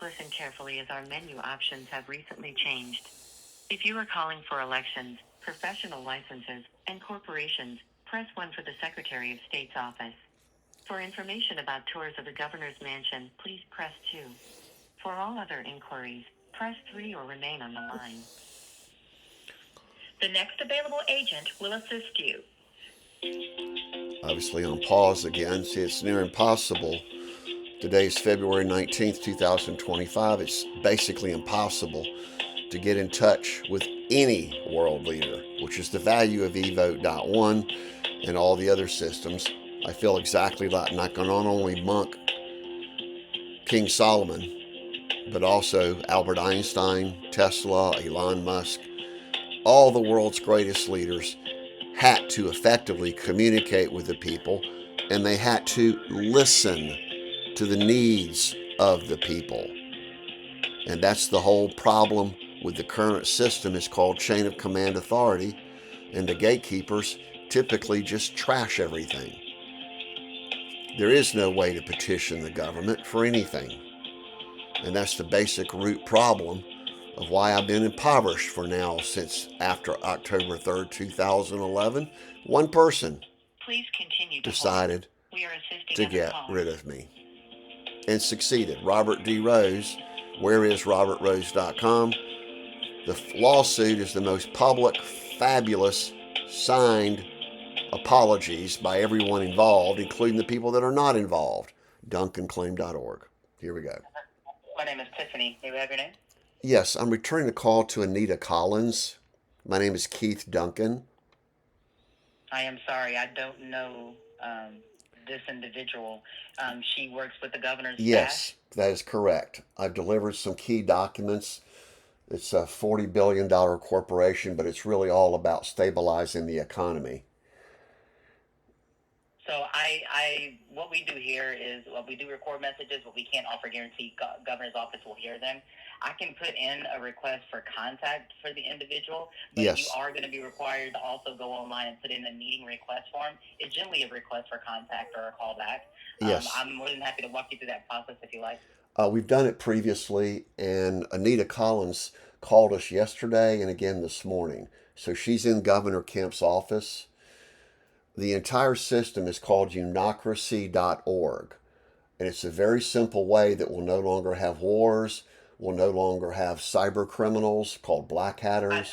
Listen carefully as our menu options have recently changed. If you are calling for elections, professional licenses, and corporations, press 1 for the Secretary of State's office. For information about tours of the Governor's Mansion, please press 2. For all other inquiries, press 3 or remain on the line. The next available agent will assist you. Obviously on pause again. See, it's near impossible. Today is February 19th, 2025. It's basically impossible to get in touch with any world leader, which is the value of Evote.one and all the other systems. I feel exactly like not only Monk, King Solomon, but also Albert Einstein, Tesla, Elon Musk, all the world's greatest leaders had to effectively communicate with the people, and they had to listen to the needs of the people. And that's the whole problem with the current system. Is called chain of command authority, and the gatekeepers typically just trash everything. There is no way to petition the government for anything. And that's the basic root problem of why I've been impoverished for now since after October 3rd, 2011. One person decided to get rid of me and succeeded. Robert D. Rose, whereisrobertrose.com. The lawsuit is the most public, fabulous, signed apologies by everyone involved, including the people that are not involved. DuncanClaim.org. Here we go. My name is Tiffany. May we have your name? Yes, I'm returning a call to Anita Collins. My name is Keith Duncan. I am sorry, I don't know this individual. She works with the governor's Yes, staff? that is correct. I've delivered some key documents. It's a $40 billion corporation, but it's really all about stabilizing the economy. So what we do here is, we do record messages, but we can't offer guarantee governor's office will hear them. I can put in a request for contact for the individual, but Yes. You are going to be required to also go online and put in a meeting request form. It's generally a request for contact or a call back. Yes. I'm more than happy to walk you through that process if you like. We've done it previously, and Anita Collins called us yesterday and again this morning. So she's in Governor Kemp's office. The entire system is called unocracy.org. And it's a very simple way that we'll no longer have wars. We'll no longer have cyber criminals called black hatters.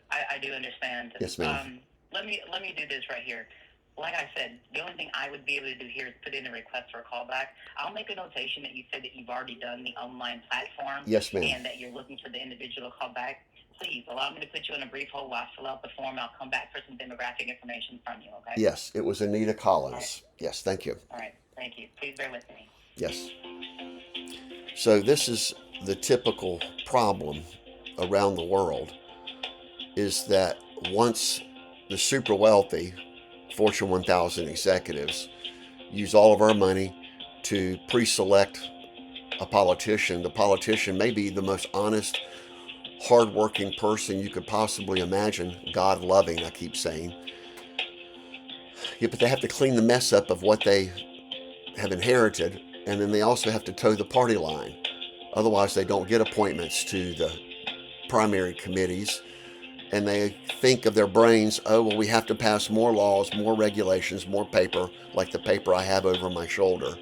I do understand. Yes, ma'am. Let me do this right here. Like I said, the only thing I would be able to do here is put in a request for a callback. I'll make a notation that you said that you've already done the online platform. Yes, ma'am. And that you're looking for the individual to call back. Please allow me to put you in a brief hold while I fill out the form. I'll come back for some demographic information from you, okay? Yes, it was Anita Collins. Right. Yes, thank you. All right, thank you. Please bear with me. Yes. So this is the typical problem around the world, is that once the super wealthy Fortune 1000 executives use all of our money to pre-select a politician, the politician may be the most honest, hardworking person you could possibly imagine, God-loving, I keep saying. Yeah, but they have to clean the mess up of what they have inherited, and then they also have to toe the party line. Otherwise, they don't get appointments to the primary committees, and they think of their brains, oh, well, we have to pass more laws, more regulations, more paper, like the paper I have over my shoulder.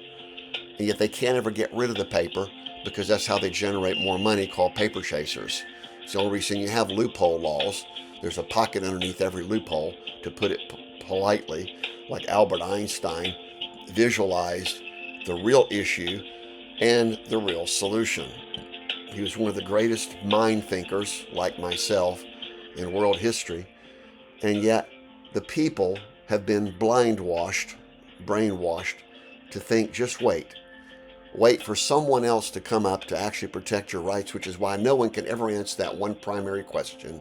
And yet they can't ever get rid of the paper, because that's how they generate more money, called paper chasers. It's the only reason you have loophole laws. There's a pocket underneath every loophole, to put it politely, like Albert Einstein visualized the real issue and the real solution. He was one of the greatest mind thinkers, like myself, in world history, and yet the people have been brainwashed to think, just wait for someone else to come up to actually protect your rights, which is why no one can ever answer that one primary question: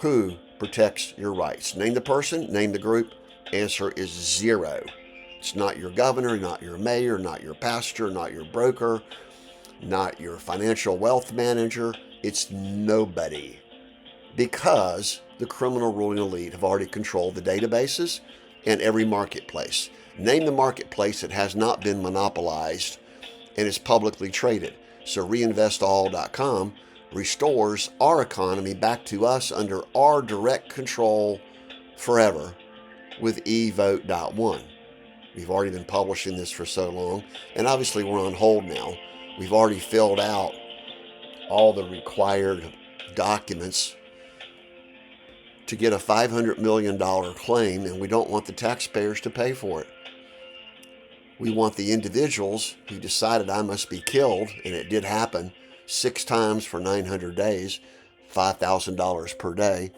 who protects your rights? Name the person, name the group. Answer is zero. It's not your governor, not your mayor, not your pastor, not your broker, not your financial wealth manager. It's nobody, because the criminal ruling elite have already controlled the databases and every marketplace. Name the marketplace that has not been monopolized and is publicly traded. So reinvestall.com restores our economy back to us under our direct control forever with Evote.one. We've already been publishing this for so long, and obviously we're on hold now. We've already filled out all the required documents to get a $500 million claim, and we don't want the taxpayers to pay for it. We want the individuals who decided I must be killed, and it did happen 6 times for 900 days, $5,000 per day,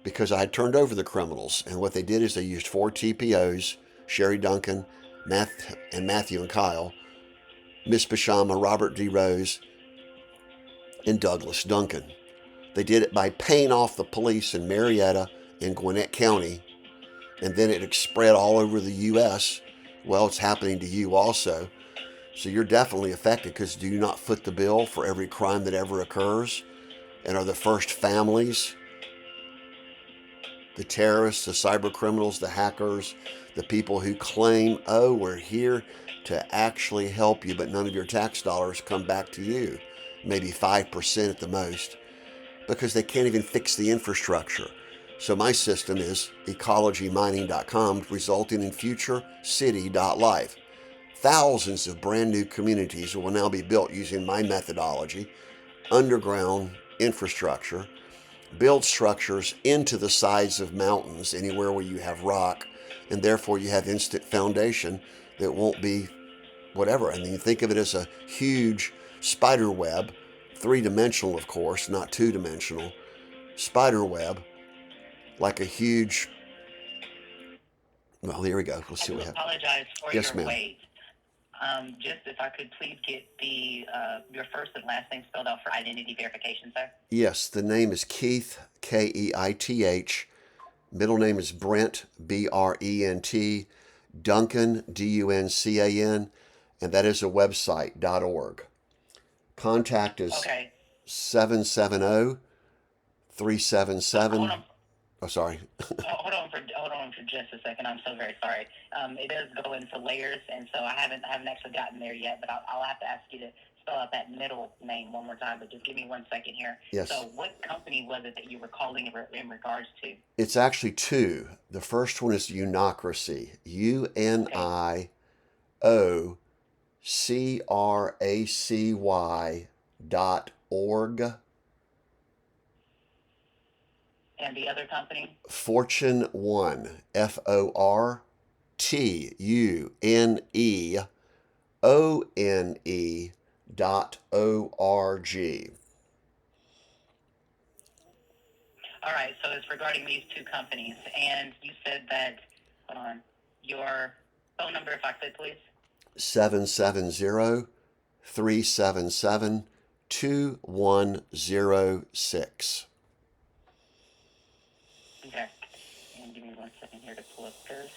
because I turned over the criminals. And what they did is they used 4 TPOs, Sherry Duncan, Matthew and Kyle, Miss Bashama, Robert D. Rose, and Douglas Duncan. They did it by paying off the police in Marietta and Gwinnett County, and then it spread all over the U.S. Well, it's happening to you also. So you're definitely affected, because do you not foot the bill for every crime that ever occurs? And are the first families, the terrorists, the cyber criminals, the hackers, the people who claim, oh, we're here to actually help you, but none of your tax dollars come back to you, maybe 5% at the most, because they can't even fix the infrastructure. So my system is ecologymining.com, resulting in futurecity.life. Thousands of brand new communities will now be built using my methodology, underground infrastructure, build structures into the sides of mountains, anywhere where you have rock, and therefore you have instant foundation that won't be whatever. And then you think of it as a huge spider web, 3-dimensional, of course, not 2-dimensional, spider web, like a huge, well, here we go. Let's see what we have. I apologize for Yes, your ma'am. wait. Just if I could please get your first and last name spelled out for identity verification, sir. Yes, the name is Keith, Keith. Middle name is Brent, Brent. Duncan, Duncan, and that is a website, .org. Contact is Okay. 770-377. Hold on. Oh, sorry. Hold on for just a second. I'm so very sorry. It does go into layers, and so I haven't actually gotten there yet. But I'll have to ask you to spell out that middle name one more time. But just give me 1 second here. Yes. So, what company was it that you were calling in regards to? It's actually 2. The first one is Unocracy. UNIOCRACY.org. And the other company? Fortune.one, FORTUNEONE.org. All right, so it's regarding these 2 companies, and you said that, hold on, your phone number, if I could, please? 770-377-2106. Okay, and give me 1 second here to pull up this.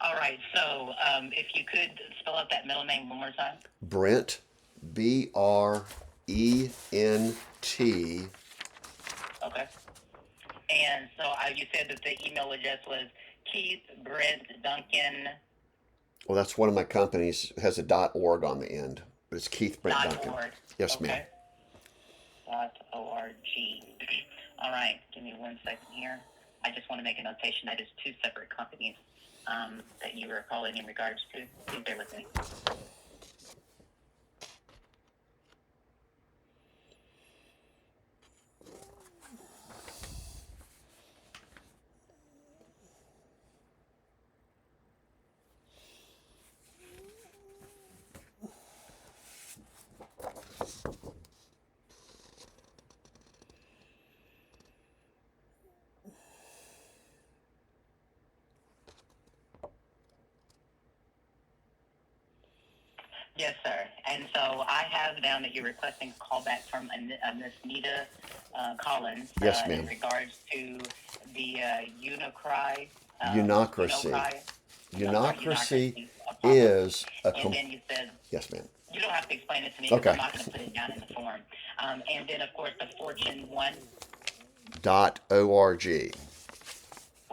All right, so if you could spell out that middle name one more time. Brent, BRENT. Okay. And so you said that the email address was Keith, Brent, Duncan. Well, that's one of my companies. It has a .org on the end, but it's Keith Brent Duncan. .org. Yes, Okay. ma'am. .org. All right, give me 1 second here. I just want to make a notation that is 2 separate companies that you were calling in regards to. Please bear with me. Yes, sir. And so I have down that you're requesting a call back from Miss Nita Collins. Yes, ma'am. In regards to the Unocracy. Unocracy. Unocracy Unocracy is a and then you said, yes, ma'am. You don't have to explain it to me because Okay. I'm not going to put it down in the form. And then, of course, the Fortune.ONE. .org.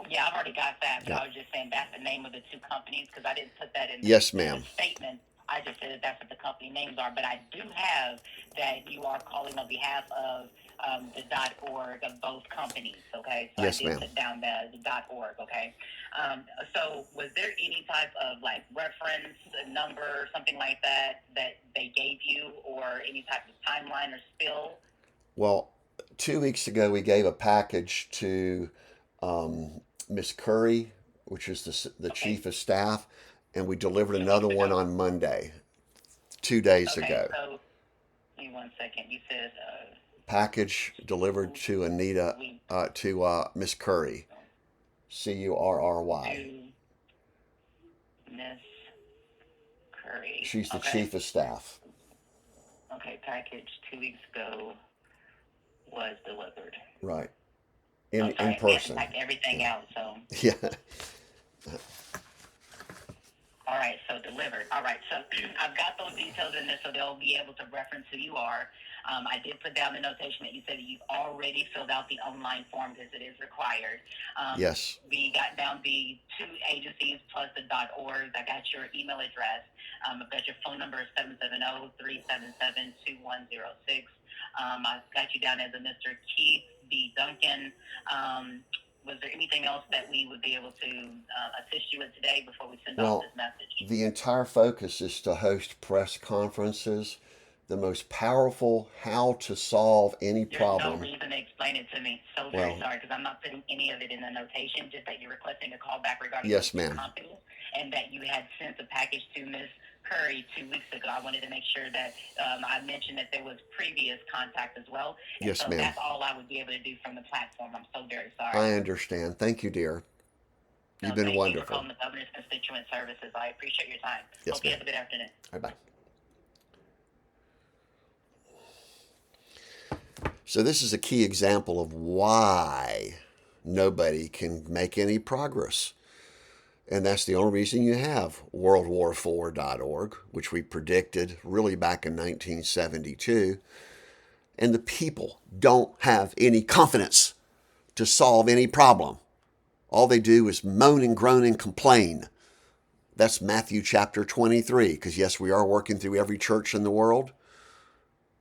Yeah, I've already got that, but Yeah. I was just saying that's the name of the two companies because I didn't put that in Yes, in ma'am. the statement. I just said that that's what the company names are, but I do have that you are calling on behalf of the .org of both companies, okay? So Yes, I did ma'am. put down the .org, okay? So was there any type of like reference, a number, something like that they gave you, or any type of timeline or spill? Well, 2 weeks ago, we gave a package to Miss Curry, which is the Okay. chief of staff, and we delivered 2 another weeks one ago. on Monday, 2 days Okay, ago. so give me 1 second. You said Package delivered to Anita, we to Miss Curry, Curry. to Miss Curry. She's the Okay. chief of staff. Okay, package 2 weeks ago was delivered. Right. I'm In sorry, I person. typed everything Yeah. out, so. Yeah. All right, so delivered. All right, so I've got those details in there, so they'll be able to reference who you are. I did put down the notation that you said that you've already filled out the online form because it is required. Yes. We got down the two agencies plus the .org. I got your email address. I've got your phone number, 770-377-2106. I've got you down as a Mr. Keith B. Duncan. Was there anything else that we would be able to assist you with today before we send off Well, this message? the entire focus is to host press conferences, the most powerful how to solve any There's no problem. reason to explain it to me. So very Well, sorry because I'm not putting any of it in the notation, just that you're requesting a call back regarding yes, those two ma'am. companies and that you had sent a package to Ms. Curry 2 weeks ago. I wanted to make sure that I mentioned that there was previous contact as well. And Yes, so ma'am. that's all I would be able to do from the platform. I'm so very sorry. I understand. Thank you, dear. No, You've been thank you for wonderful. calling the Governor's Constituent Services. I appreciate your time. Yes, Hope you ma'am. have a good afternoon. Bye-bye. So this is a key example of why nobody can make any progress. And that's the only reason you have WorldWar4.org, which we predicted really back in 1972. And the people don't have any confidence to solve any problem. All they do is moan and groan and complain. That's Matthew chapter 23, because yes, we are working through every church in the world.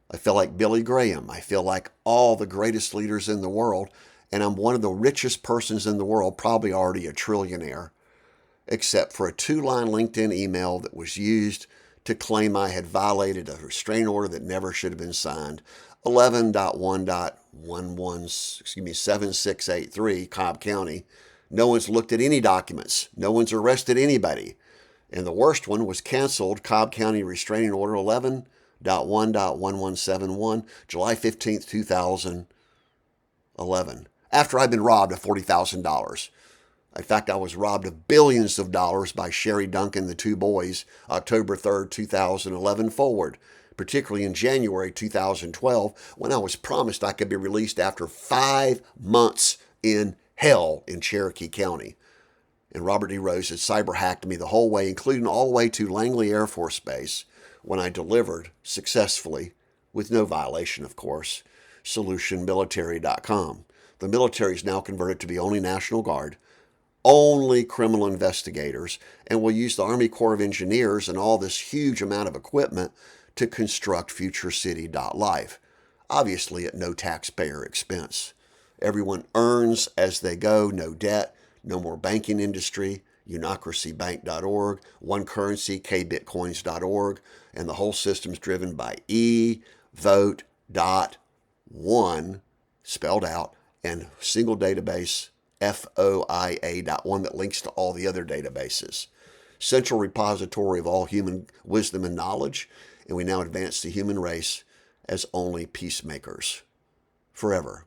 I feel like Billy Graham. I feel like all the greatest leaders in the world, and I'm one of the richest persons in the world, probably already a trillionaire, except for a 2-line LinkedIn email that was used to claim I had violated a restraining order that never should have been signed. 11.1.7683, Cobb County. No one's looked at any documents. No one's arrested anybody. And the worst one was canceled, Cobb County Restraining Order 11.1.1171, July 15th, 2011, after I'd been robbed of $40,000. In fact, I was robbed of billions of dollars by Sherry Duncan, the two boys, October 3rd, 2011 forward, particularly in January 2012, when I was promised I could be released after 5 months in hell in Cherokee County. And Robert D. Rose had cyber hacked me the whole way, including all the way to Langley Air Force Base, when I delivered successfully, with no violation, of course, solutionmilitary.com. The military is now converted to be only National Guard, only criminal investigators, and will use the Army Corps of Engineers and all this huge amount of equipment to construct FutureCity.life, obviously at no taxpayer expense. Everyone earns as they go, no debt, no more banking industry, unocracybank.org, one currency, kbitcoins.org, and the whole system's driven by Evote.one, spelled out, and single database, FOIA.ONE, that links to all the other databases. Central repository of all human wisdom and knowledge, and we now advance the human race as only peacemakers. Forever.